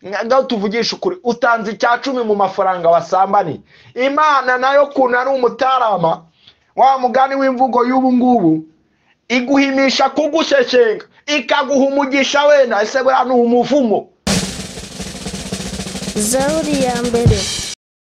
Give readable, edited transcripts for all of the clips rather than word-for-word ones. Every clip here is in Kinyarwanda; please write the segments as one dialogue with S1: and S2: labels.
S1: ngaho tuvugisha ukuri, utanze icya 10 mu mafaranga wasambani. Imana nayo kuntu ari umutarama wa mugani w'imvugo y'ubu ngubu, iguhimisha kugusheshenga ikaguha umugisha wenda ese bwa n'umuvumo.
S2: Zaburi ya mbere.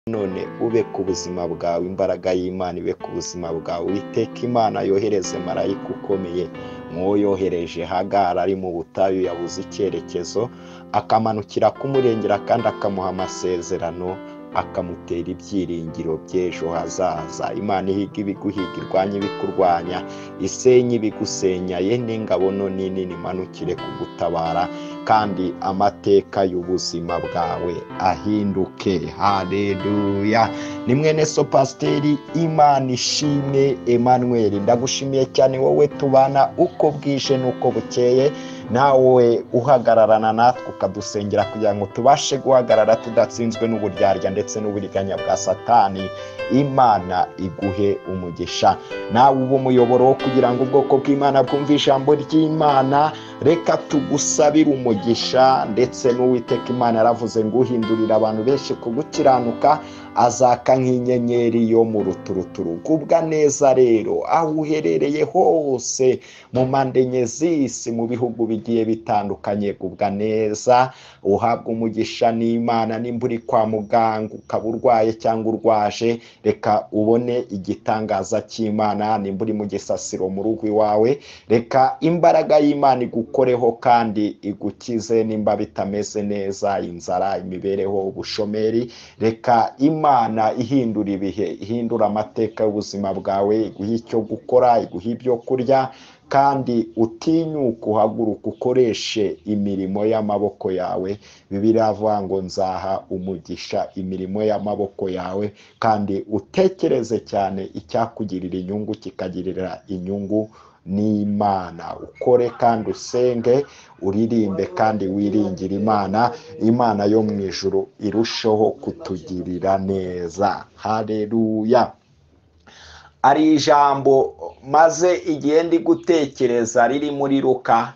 S1: None ube ku buzima bwawe, imbaraga y'Imana ibe ku buzima bwawe. Uwiteka Imana yohereze marayika ukomeye nk'uwo yohereje Hagari ari mu butayu yabuze icyerekezo, akamanukira kumurengera kandi akamuha amasezerano, akamutera ibyiringiro by'ejo hazaza. Imana ihiga ibiguhiga, irwanya ibikurwanya, isenya ibigusenya, ye n'ingabo nini imanukire kugutabara, kandi amateka y'ubuzima bwawe ahinduke. Haleluya. Ni mwene so Pasiteri Imana ishimwe Emmanuel. Ndagushimiye cyane wowe tubana uko bwije n'uko bukeye, nawe uhagararana natwe ukadusengera kugira ngo tubashe guhagarara tudatsinzwe n'uburyarya ndetse n'uburiganya bwa Satani. Imana iguhe umugisha. Nawe uba umuyoboro wo kugira ngo ubwoko bw'Imana bwumve ijambo ry'Imana. Reka tugusabire umugisha, ndetse n'Uwiteka Imana yaravuze ngo uhindurira abantu benshi kugukiranuka azaka nk'inyenyeri yo mu ruturuturu. Gubwa neza rero aho uherereye hose mu mpande enye z'isi, mu bihugu bigiye bitandukanye, gubwa neza, uhabwa umugisha n'Imana. Nimba uri kwa muganga ukaba urwaye cyangwa urwaje, reka ubone igitangaza cy'Imana. Nimba uri mu gisasiro mu rugo iwawe, reka imbaraga y'Imana igukoreho kandi igukize. Nimba bitameze neza, inzara, imibereho, ubushomeri, reka Imana ihindura ibihe, ihindura amateka y'ubuzima bwawe, iguha icyo gukora, iguha ibyo kurya, kandi utinyuka uhaguruka ukoreshe imirimo y'amaboko yawe. Bibiliya iravuga ngo nzaha umugisha imirimo y'amaboko yawe, kandi utekereze cyane icyakugirira inyungu kikagirira inyungu n'Imana. Ukore kandi usenge, uririmbe kandi wiringire Imana. Imana yo mu ijuru irusheho kutugirira neza. Haleluya. Ari ijambo maze igihe ndi gutekereza riri muri Luka,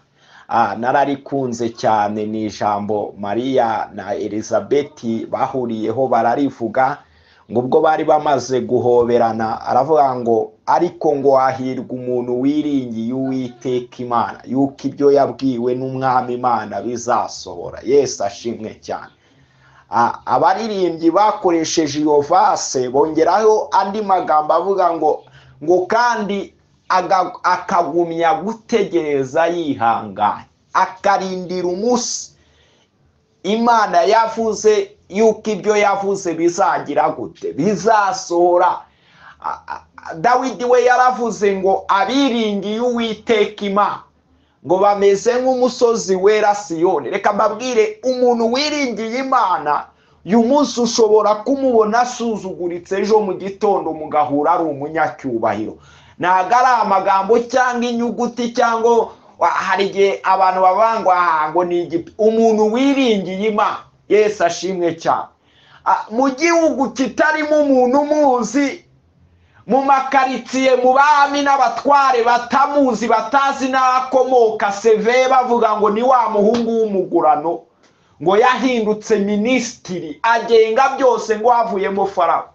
S1: nararikunze cyane. ni ijambo Mariya na Elizabeti bahuriyeho bararivuga, ngo ubwo bari bamaze guhoberana aravuga ngo ariko ngo hahirwa umuntu wiringiye Uwiteka Imana, yuko ibyo yabwiwe n'Umwami Imana bizasohora. Yesu ashimwe cyane. Abaririmbyi bakoresheje iyo vase bongeraho andi magambo avuga ngo kandi akagumya gutegereza yihanganye, akarindira umunsi Imana yavuze yuko ibyo yavuze bizagira gute, bizasohora. Dawidi we yaravuze ngo abiringiye Uwiteka Imana ngo bameze nk'umusozi wera Siyoni. Reka mbabwire, umuntu wiringiye Imana uyu munsi ushobora kumubona asuzuguritse, ejo mu gitondo mugahura ari umunyacyubahiro. Ntabwo ari amagambo cyangwa inyuguti, cyangwa hari igihe abantu babangwa ngo ni igipi. Umuntu wiringiye Imana, Yesu ashimwe cyane. Mu gihugu kitarimo umuntu umuzi, mu makaritsiye, mu bami n'abatware batamuzi, batazi n'akomoka, seve bavuga ngo ni wa muhungu w'umugurano, ngo yahindutse minisitiri, agenga byose, ngo havuyemo Farawo.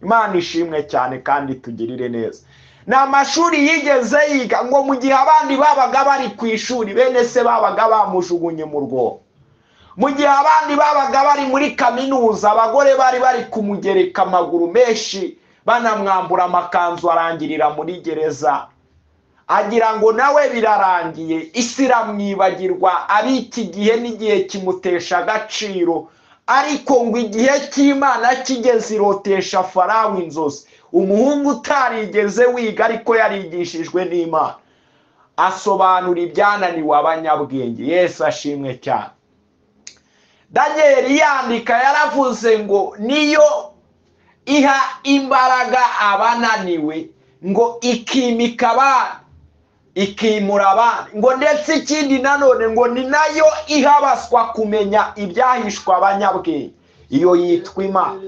S1: Imana ishimwe cyane kandi tugirire neza. Ni amashuri yigeze yiga, ngo mu gihe abandi babaga bari ku ishuri, bene se babaga bamujugunye mu rwobo. Mu gihe abandi babaga bari muri kaminuza, abagore bari kumugereka amaguru menshi, banamwambura amakanzu, arangirira muri gereza. Agira ngo nawe birarangiye, isi iramwibagirwa, ari iki gihe n'igihe kimutesha agaciro. Ariko ngo igihe cy'Imana kigeze irotesha Farawo inzozi. Umuhungu utarigeze wiga ariko yarigishijwe n'Imana, asobanura ibyananiwe abanyabwenge. Yesu ashimwe cyane. Danieli yandika yaravuze ngo niyo iha imbaraga abananiwe, ngo ikimika abandi, ikimura abandi, ngo ndetse ikindi nanone ngo ni nayo ihabaswa kumenya ibyahishwa abanyabwenge. Iyo yitwa Imana.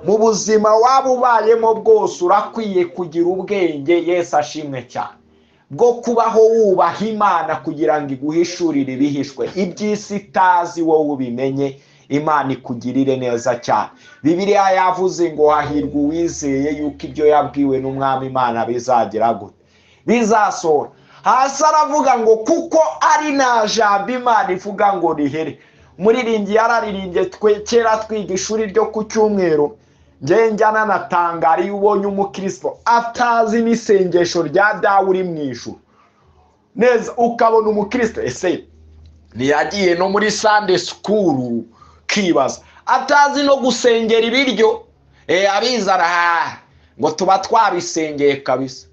S1: Mu buzima waba ubayemo bwose urakwiye kugira ubwenge. Yesu ashimwe cyane. bwo kubaho wubaha Imana kugira ngo iguhishurire ibihishwe iby'isi itazi, wowe ubimenye. Imana ikugirire neza cyane. Bibiliya yavuze ngo hahirwa uwizeye yuko ibyo yabwiwe n'Umwami Imana bizagira gute, bizasohora. Hasi aravuga ngo kuko ari nta jambo Imana ivuga ngo rihere. Umuririmbyi yararirimbye kera twiga ishuri ryo ku cyumweru, njyana natangara iyo ubonye umukristo atazi n'isengesho rya dawe uri mu ijuru neza, ukabona umukristo ese ntiyagiye no muri Sunday school, kibaza atazi no gusengera ibiryo, abizara ngo tuba twabisengeye kabisa.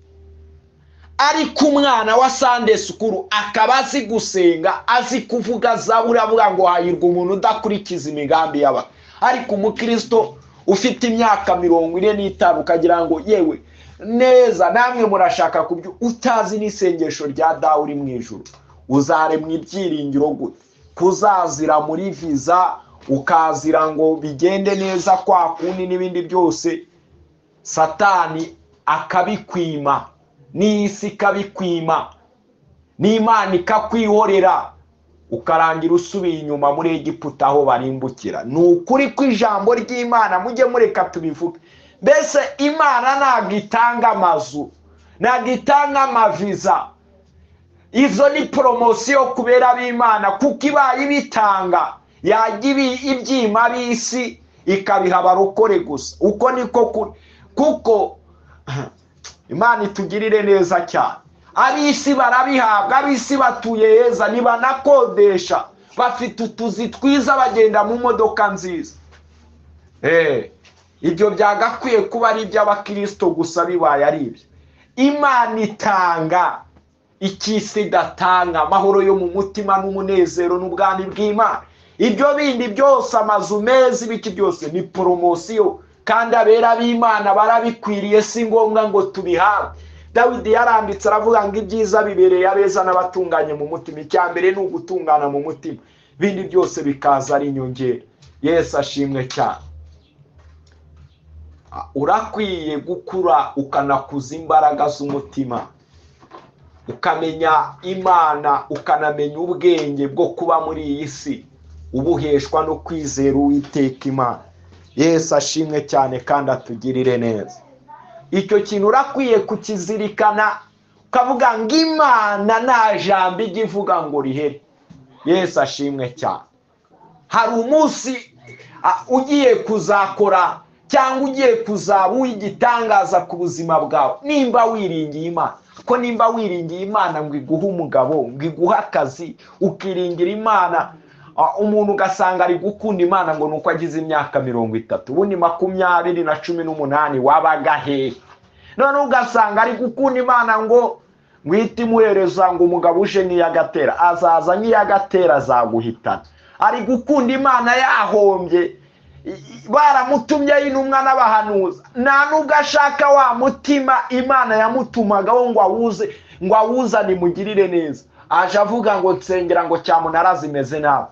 S1: Ariko umwana wa Sunday school akaba azi gusenga, azi kuvuga zaburi, avuga ngo hahirwa umuntu udakurikiza imigambi y'aba. Ariko umukristo ufite imyaka 45 ukagira ngo yewe neza namwe murashaka kubyo, utazi n'isengesho rya dawe uri mu ijuru, uzaremwa ibyiringiro gute? Kuzazira muri visa, ukazira ngo bigende neza kwa kundi n'ibindi byose, Satani akabikwima, n'isi ikabikwima, n'Imana ikakwihorera, ukarangira usubiye inyuma muri Egiputa aho barimbukira. Ni ukuri kw'ijambo ry'Imana, mujye mureka tubivuge. Mbese Imana ntabwo itanga amazu, ntabwo itanga amaviza, izo ni poromosiyo kubera b'Imana, kuko ibaye ibitanga yajya ibyima b'isi ikabiha abarokore gusa. Uko niko kuri, kuko Imana itugirire neza cyane. Ab'isi barabihabwa, ab'isi batuye heza, ntibanakodesha, bafite utuzi twiza, bagenda mu modoka nziza. Ibyo byagakwiye kuba ari iby'abakristo gusa, bibaye ari ibyo. Imana itanga ikisi idatanga, amahoro yo mu mutima n'umunezero n'ubwami bw'Imana. Ibyo bindi byose, amazu meza, ibiki byose ni poromosiyo, kandi abera b'Imana barabikwiriye, si ngombwa ngo tubihawe. Dawidi yaranditse aravuga ngo ibyiza bibereye abeza n'abatunganye mu mutima. Icyambere ni ugutungana mu mutima, bindi byose bikaza ari inyongera. Yesu ashimwe cyane. Urakwiye gukura ukanakuza imbaraga z'umutima, ukamenya Imana, ukanamenya ubwenge bwo kuba muri iyi si, ubuheshwa no kwizera Uwiteka Imana. Yesu ashimwe cyane kandi atugirire neza. Icyo kintu urakwiye kukizirikana, ukavuga ngo Imana nta jambo ijya ivuga ngo rihere. Yesu ashimwe cyane. Hari umunsi ugiye kuzakora cyangwa ugiye kuzaba uw'igitangaza ku buzima bwawe, nimba wiringiye Imana. Ko nimba wiringiye Imana ngo iguhe umugabo, ngo iguhe akazi, ukiringira Imana, umuntu ugasanga ari gukunda Imana ngo nuko agize imyaka 30, ubundi 2018 wabaga hehe? None ugasanga ari gukunda Imana ngo ngwite imuhereza ngo umugabo uje nk'iyagatera, azaza nk'iyagatera azaguhitana. Ari gukunda Imana yahombye, baramutumye y'intumwa n'abahanuzi, nta nubwo ashaka wa mutima Imana yamutumagaho ngo awuzane imugirire neza. Aje avuga ngo nsengera ngo cyamunara zimeze nabi.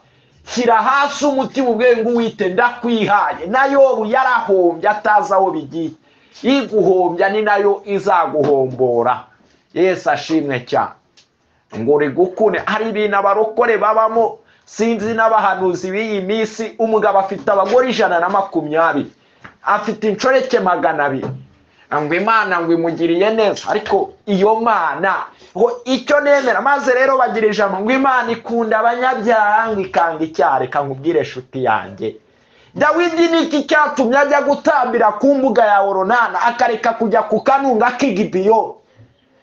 S1: Shyira hasi umutima ubwe ngo Uwite ndakwihaye. Na Yobu yarahombye atazi aho bigiye, iguhombya ni nayo izaguhombora. Yesu ashimwe cyane. Ngo uri gukune, hari ibintu abarokore babamo, sinzi n'abahanuzi b'iyi minsi. Umugabo afite abagore 120, afite inshoreke 200, ngo Imana ngo imugiriye neza. Ariko iyo Mana icyo nemera, maze rero bagira ijambo ngo Imana ikunda abanyabyaha ngo ikanga icyaha. Reka nkubwire nshuti yanjye, Dawidi niki cyatumye ajya gutambira ku mbuga ya Oronana, akareka kujya ku kanunga k'Igibeyo?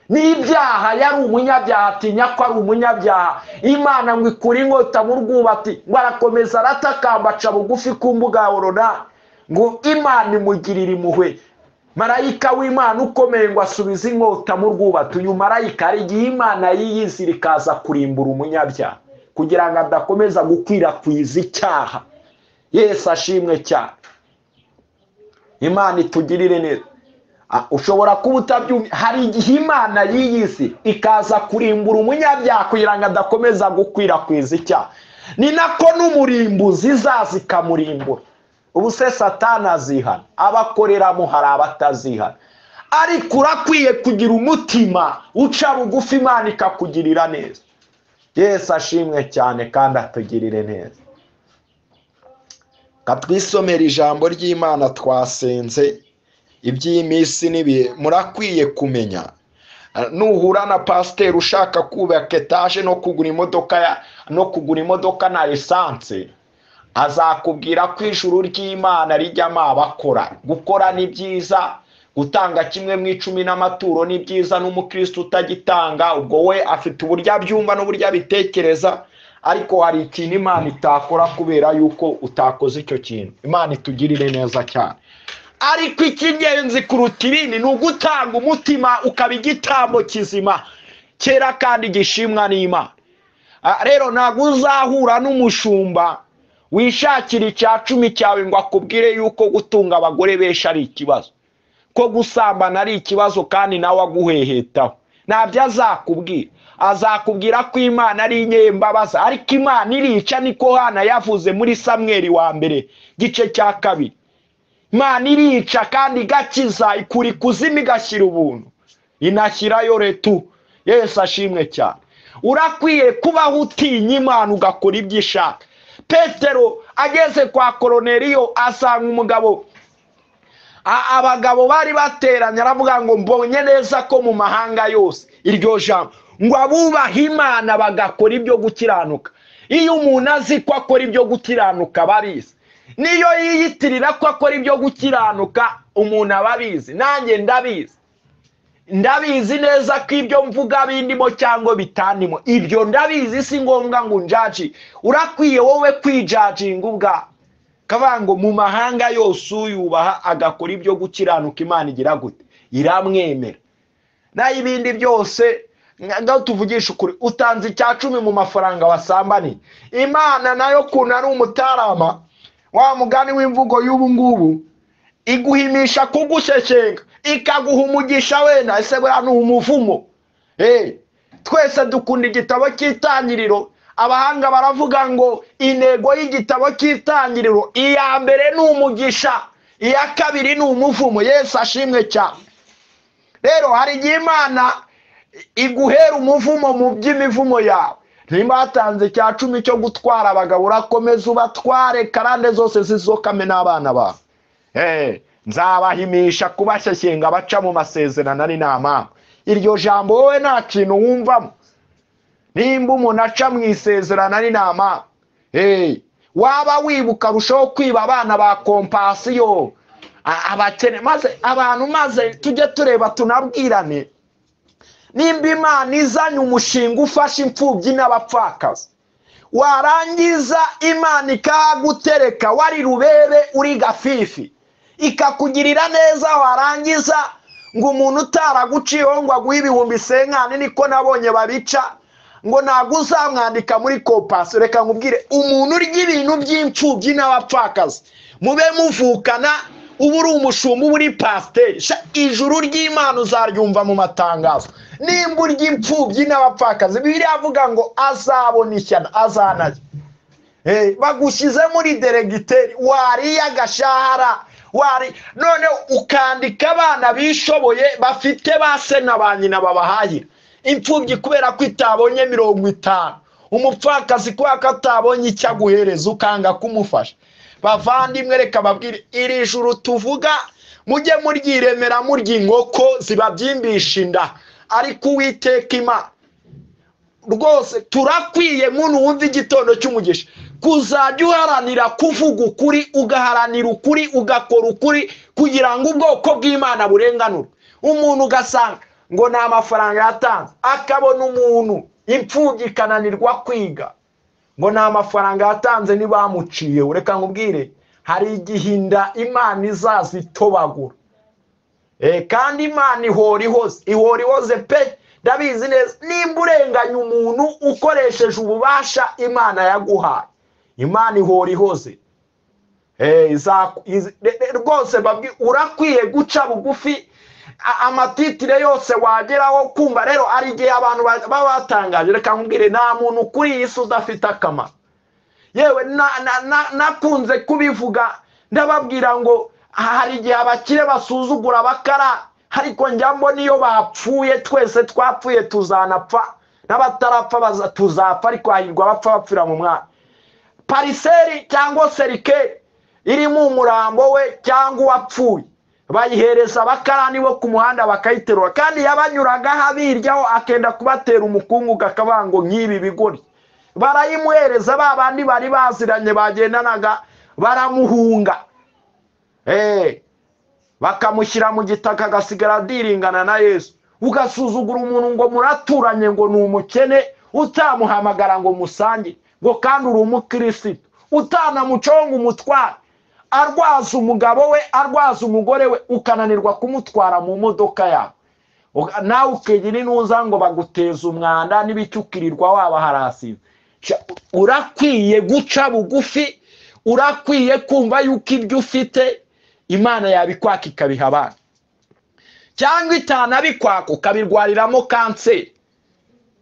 S1: N'ibyaha, yari umunyabyaha, atinya ko ari umunyabyaha. Imana ngo ikura inkota mu rwubati, ngo arakomeza aratakamba, aca bugufi ku mbuga ya Oronana, ngo Imana imugirire impuhwe. Marayika w'Imana ukomeye ngo asubize inkota mu rwubati. Uyu marayika ari igihe Imana yiyizira ikaza kurimbura umunyabyaha, kugira ngo adakomeza gukwirakwiza icyaha. Yesu ashimwe cyane. Imana itugirire neza. Ushobora kuba utabyumva, hari igihe Imana yiyisi ikaza kurimbura umunyabyaha kugira ngo adakomeza gukwirakwiza icyaha. Ni nako n'umurimbuzi izaza ikamurimbura. Ubu se Satani azihana, abakoreramo hari abatazihana. ariko urakwiye kugira umutima uca bugufi Imana ikakugirira neza. Yesu ashimwe cyane kandi atugirire neza. Katwisomera ijambo ry'Imana twasenze iby'iminsi n'ibihe. Murakwiye kumenya, nuhura na pasiteri ushaka kubaka etaje no kugura imodoka na esanse, azakubwira ko ijuru ry'Imana rijyamo abakora. Gukora ni byiza, gutanga kimwe mu 10 n'amaturo ni byiza, n'umukristo utagitanga ubwo we afite uburyo abyumva n'uburyo abitekereza, ariko hari ikintu Imana itakora kubera yuko utakoze icyo kintu. Imana itugirire neza cyane. Ariko icy'ingenzi kuruta ibindi ni ugutanga umutima ukaba igitambo kizima cyera kandi gishimwa n'Imana. Rero ntabwo uzahura n'umushumba wishakira icya 10 cyawe ngo akubwire yuko gutunga abagore benshi ari ikibazo, ko gusambana ari ikibazo kandi nawe aguhehetaho. Ntabyo azakubwira. Azakubwira ko Imana ari inyembabazi, ariko Imana irica, niko Hana yavuze muri Samweli wa mbere gice cya 2. Imana irica kandi igakiza, ikuri kuzima igashyira ubuntu, inashyirayo retu. Yesu ashimwe cyane. Urakwiye kubaho utinya Imana ugakora ibyo ishaka. Petero ageze kwa Koroneliyo asanga umugabo, abagabo bari bateranye, aravuga ngo mbonye neza ko mu mahanga yose, iryo jambo ngo abubaha Imana bagakora ibyo gukiranuka. Iyo umuntu azi ko akora ibyo gukiranuka babizi, niyo yiyitirira ko akora ibyo gukiranuka umuntu ababizi. Nanjye ndabizi neza ko ibyo mvuga bindimo cyangwa bitandimo, ibyo ndabizi, si ngombwa ngo njaji. Urakwiye wowe kwijajinga ubwa kavuga ngo mu mahanga yose uyubaha agakora ibyo gukiranuka, Imana igira gute? Iramwemera. Naho ibindi byose ngaho tuvugisha ukuri, utanze icya 10 mu mafaranga wasambani, Imana nayo kuntu ari umutarama, wa mugani w'imvugo y'ubu ngubu, iguhimisha kugushekenga, ikaguha umugisha wenda. Ese buriya ni umuvumo? Twese dukunda igitabo cy'Itangiriro. Abahanga baravuga ngo intego y'igitabo cy'Itangiriro, iya mbere ni umugisha, iya kabiri ni umuvumo. Yesu ashimwe cyane. Rero hari igihe Imana iguhera umuvumo mu by'imivumo yawe. Nimba watanze icya 10 cyo gutwara abagabo, urakomeza ubatware karande zose zizokame n'abana bawe. Nzabahimisha kubashyekenga baca mu masezerano ari n'amanga. Iryo jambo wowe nta kintu wumvamo. Nimba umuntu aca mu isezerano ari n'amanga, waba wibuka rushaho kwiba abana ba kompasiyo, abakene, maze abantu, maze tujye tureba tunabwirane. Nimba Imana izanye umushinga ufasha imfubyi n'abapfakazi, warangiza Imana ikagutereka wari rubebe uri gafifi, ikakugirira neza, warangiza ngo umuntu utaraguciyeho ngo aguhe 50,000, niko nabonye babica, ngo ntabwo uzamwandika muri kopasi. Reka nkubwire, umuntu urya ibintu by'imfubyi n'abapfakazi, mube muvukana, ubu uri umushumba, ubu uri pasiteri, ijuru ry'Imana uzaryumva mu matangazo. Nimba urya imfubyi n'abapfakazi, Bibiliya avuga ngo azabona ishyano, azanajya. Bagushyize muri deregiteri, wariye agashahara, none ukandika abana bishoboye bafite base na ba nyina babahahira. Imfubyi kubera ko itabonye 50, umupfakazi kubera ko atabonye icyo aguhereza ukanga kumufasha. Bavandimwe, reka babwire, iri juru tuvuga mujye muryiremera murya inkoko zibabyimbisha inda, ariko Uwiteka Imana rwose turakwiye muntu wumva igitondo cy'umugisha kuzajya uharanira kuvuga ukuri, ugaharanira ukuri, ugakora ukuri, kugira ngo ubwoko bw'Imana burenganurwe. Umuntu ugasanga ngo nta mafaranga yatanze, akabona umuntu imfubyi ikananirwa kwiga, ngo nta mafaranga yatanze ntibamuciye. Ureka nkubwire, hari igihinda Imana izazitobagura. Kandi Imana ihora ihoze pe. Ndabizi neza, nimba urenganya umuntu ukoresheje ububasha Imana yaguhaye, Imana ihora ihoze. Rwose urakwiye guca bugufi amatitire yose wageraho kumva. Rero ari igihe abantu baba batangaje, reka nkubwire, nta muntu kuri iyi si udafite akamaro. Yewe nakunze kubivuga, ndababwira ngo hari igihe abakire basuzugura abakara, ariko njya mbona iyo bapfuye twese twapfuye tuzanapfa n'abatarapfa tuzapfa ariko hahirwa abapfa bapfira mu mwami. Pariseri cyangwa serikeri irimo umurambo we cyangwa uwapfuye bayihereza abakarani bo ku muhanda bakayiterura, kandi yabanyuragaho abiryaho akenda kubatera umukungugu akavuga ngo nk'ibi bigori. Barayimuhereza ba bandi bari baziranye bagendanaga baramuhunga, bakamushyira mu gitaka agasigara diringana na Yesu. Ugasuzugura umuntu ngo muraturanye ngo ni umukene, utamuhamagara ngo musange, ngo kandi uri umukristo, utanamuconga umutwara, arwaza umugabo we arwaza umugore we ukananirwa kumutwara mu modoka yawe, nawe ukegera inuza ngo baguteza umwanda n'ibicyukirirwa waba harasize. Urakwiye guca bugufi, urakwiye kumva yuko ibyo ufite Imana yabikwaka ikabiha abana, cyangwa itanabikwaka ukabirwariramo kanseri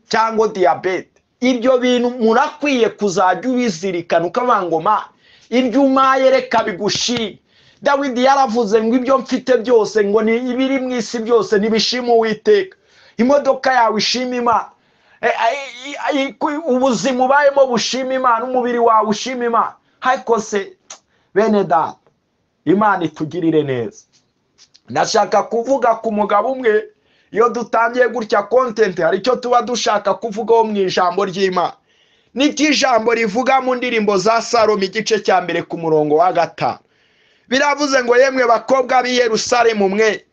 S1: cyangwa diyabete. Ibyo bintu murakwiye kuzajya ubizirikana ukavuga ngo ma ibyo umaye reka bigushime. Dawidi yaravuze ngo ibyo mfite byose ngo ni ibiri mu isi byose nibishima Uwiteka. Imodoka yawe ishima Imana, ubuzima ubayemo bushima Imana, umubiri wawe ushima Imana. Ariko se bene data, Imana itugirire neza. Ndashaka kuvuga ku mugabo umwe, iyo dutangiye gutya content hari icyo tuba dushaka kuvugaho mu ijambo ry'Imana. Niki ijambo rivuga mu ndirimbo za Salomo igice cya mbere ku murongo wa 5. Biravuze ngo yemwe bakobwa b'i Yerusalemu mwe,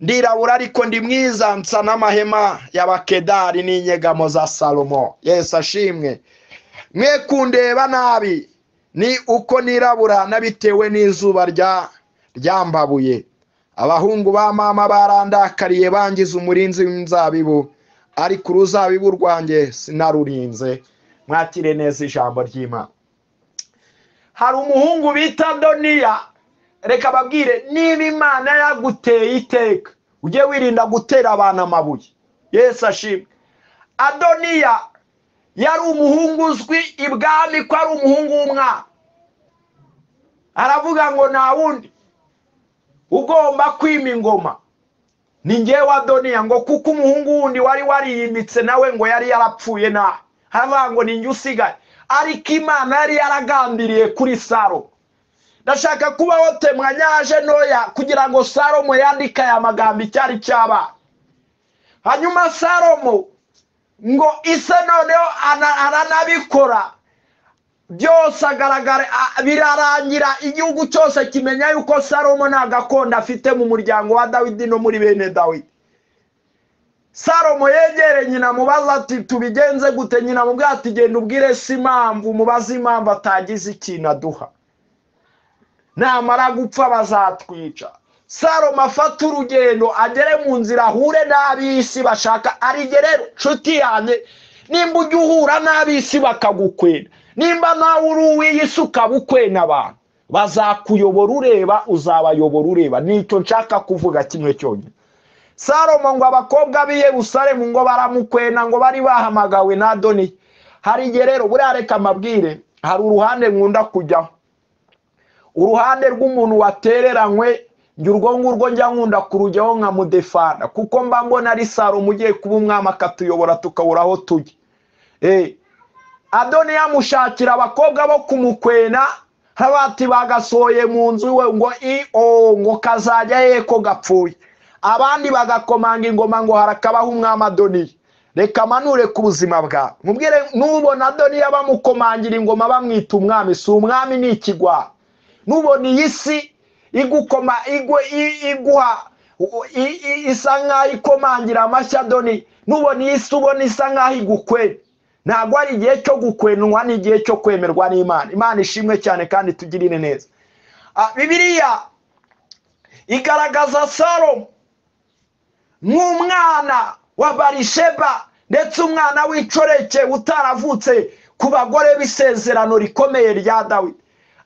S1: ndirabura ariko ndi mwiza, nsa n'amahema y'Abakedari n'inyegamo za Salomo. Yesu ashimwe. Mwe kundeba nabi ni uko nirabura nabitewe n'izuba ryambabuye. Abahungu ba mama barandakariye bangiza umurinzi w'inzabibu, ariko uruzabibu rwanjye sinarurinze. Mwakire neza ijambo ry'Imana. Hari umuhungu bita Adoniya, reka babwire niba Imana yaguteye iteka ujye wirinda gutera abantu amabuye. Yesu ashimwe. Adoniya yari umuhungu uzwi ibwami ko ari umuhungu w'umwami. Aravuga ngo nta wundi ugomba kwima ingoma ni njyewe Adoniya, ngo kuko umuhungu wundi wari wariyimitse nawe ngo yari yarapfuye nawe. Haravuga ngo ni njye usigaye, ariko Imana yari yaragambiriye kuri Salomo. Ndashaka kubaho temwanyaje noya kugira ngo Salomo yandika aya magambo icyari cyabaye. Hanyuma Salomo ngo ise noneho aranabikora byose agaragara, birarangira igihugu cyose kimenya yuko Salomo nta gakondo afite mu muryango wa Dawidi no muri bene Dawidi. Salomo yegere nyina mubaza ati tubigenze gute? Nyina mubwira ati genda ubwire se impamvu, mubaze impamvu atagize ikintu aduha, namara gupfa bazatwica. Salomo afata urugendo agere mu nzira ahure n'ab'isi bashaka arigerero. Nshuti yanjye, nimba ujya uhura n'ab'isi bakagukwena, nimba nawe uri uw'iyisi ukabukwena abantu, bazakuyobora ureba, uzabayobora ureba. Nicyo nshaka kuvuga kimwe cyonyine. Salomo ngo abakobwa b'i Yerusalemu ngo baramukwena ngo bari bahamagawe na Adoniya. Hari igerero buriya reka mabwire, hari uruhande nkunda kujyaho, uruhande rw'umuntu watereranywe. Njye urwo ngurwo njya nkunda kurujyaho nka mudefanda, kuko mba mbona ari Salomo ugiye kuba umwami akatuyobora tukabura aho tujya. Adoniya amushakira abakobwa bo kumukwena, bati bagasohoye mu nzu we ngo kazajya he ko gapfuye. Abandi bagakomanga ingoma ngo harakabaho umwami Adoniya. Reka manure ku buzima bwawe mubwire, nubona Adoniya bamukomangira ingoma bamwita umwami, si umwami ni ikigwa. Nubona iyi si igukoma iguha isa nkaho ikomangira amashyi Adoniya, nubona iyi si ubona isa nkaho igukwena, ntabwo ari igihe cyo gukwenwa, ni igihe cyo kwemerwa n'Imana. Imana ishimwe cyane kandi tugirire neza. Bibiliya igaragaza Salomo nk'umwana wa Barisheba, ndetse umwana w'icoreke utaravutse ku bagore b'isezerano rikomeye rya Dawidi.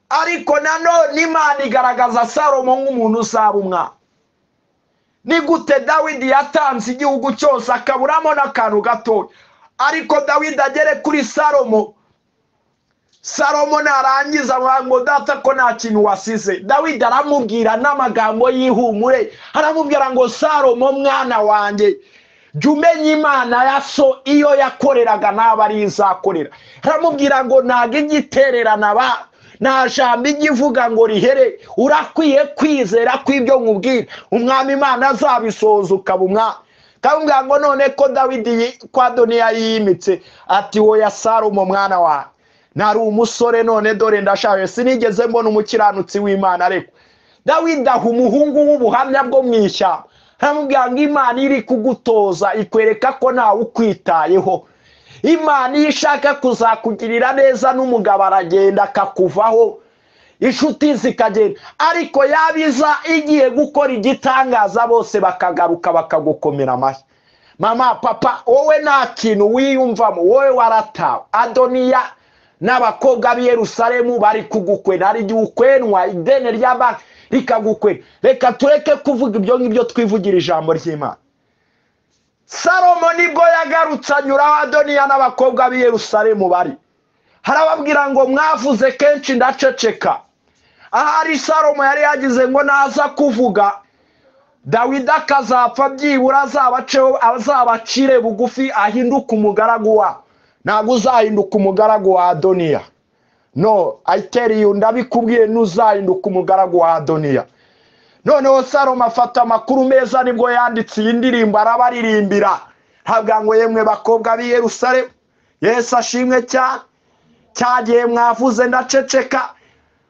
S1: Ariko nanone Imana igaragaza Salomo nk'umuntu uzaba umwami. Ni gute Dawidi yatanze igihugu cyose akaburamo n'akantu gato, ariko Dawidi agere kuri Salomo, Salomo narangiza ngo data ko nta kintu wasize. Dawidi aramubwira n'amagambo y'ihumure, aramubwira ngo Salomo mwana wanjye, jya umenya Imana ya so iyo yakoreraga n'aba ari izakorera. Aramubwira ngo ntabwo igitererana nta jambo igivuga ngo rihere, urakwiye kwizera ko ibyo nkubwira umwami Imana azabisohoza ukaba umwami. Akamubwira ngo none ko Dawidi kwa Adoniya yimitse, ati woya Salomo mwana wawe, nari umusore none dore ndashaje, sinigeze mbona umukiranutsi w'Imana ariko. Dawidi aha umuhungu w'ubuhamya bwo mu ishyamba, aramubwira ngo Imana iri kugutoza ikwereka ko ntawe ukwitayeho. Imana iyo ishaka kuzakugirira neza n'umugabo aragenda akakuvaho, inshuti zikagenda, ariko yabiza igiye gukora igitangaza bose bakagaruka bakagukomera amashyi. Mama papa, wowe nta kintu wiyumvamo, wowe waratawe. Adoniya n'abakobwa b'i Yerusalemu bari kugukwena, hari igihe ukwenwa ideni ry'abantu rikagukwena. Reka tureke kuvuga ibyo ngibyo, twivugira ijambo ry'Imana. Salomo nibwo yagarutse anyuraho Adoniya n'abakobwa b'i Yerusalemu bari, harababwira ngo mwavuze kenshi ndaceceka. Ahari Salomo yari yagize ngo naza kuvuga Dawidi akazapfa byibura azabacire bugufi ahinduka umugaragu wa. Ntabwo uzahinduka umugaragu wa Adoniya. No, I tell you, ndabikubwiye ntuzahinduka umugaragu wa Adoniya. Noneho Salomo afata amakuru meza, nibwo yanditse iyi ndirimbo arabaririmbira. Havuga ngo yemwe bakobwa b'i Yerusalemu, Yesu ashimwe cyane, cyagiye mwavuze ndaceceka,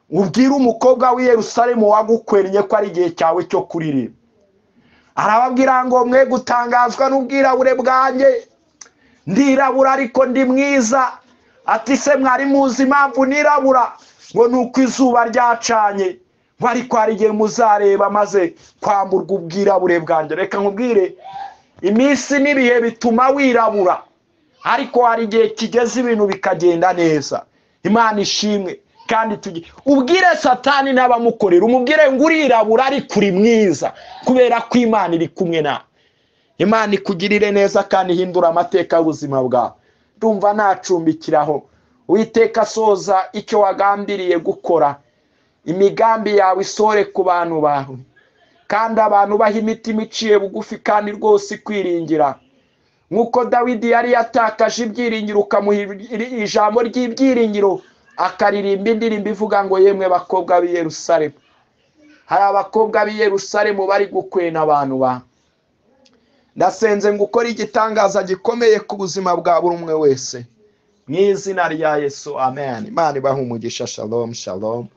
S1: ubwire umukobwa w'i Yerusalemu wagukwereye ko ari igihe cyawe cyo kuririmba. Arababwira ngo mwe gutangazwa n'ubwirabure bwanjye, ndirabura ariko ndi mwiza. Ati se mwari muzi impamvu nirabura? Ngo nuko izuba ryacanye, ngo ariko hari igihe muzareba maze kwamburwa ubwirabure bwanjye. Reka nkubwire, iminsi n'ibihe bituma wirabura, ariko hari igihe kigeze ibintu bikagenda neza. Imana ishimwe. Kandi ubwire Satani n'abamukorera, umubwire ngo urirabura ariko uri mwiza, kubera ko Imana iri kumwe nawe. Imana ikugirire neza kandi ihindura amateka y'ubuzima bwawe. Ndumva nacumbikiraho. Uwiteka asoza icyo wagambiriye gukora, imigambi yawe isore ku bantu bawe, kandi abantu baha imitima iciye bugufi kandi rwose kwiringira. Nk'uko Dawidi yari yatakaje ibyiringiro ukamuha ijambo ry'ibyiringiro, akaririmba indirimbo ivuga ngo yemwe bakobwa b'i Yerusalemu. Hari abakobwa b'i Yerusalemu bari gukwena abantu ba. Ndasenze ngo ukore igitangaza gikomeye ku buzima bwa buri umwe wese, mu izina rya Yesu, amen. Imana ibahe umugisha. Shalom shalom.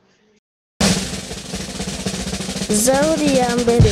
S2: Zaburi ya mbere.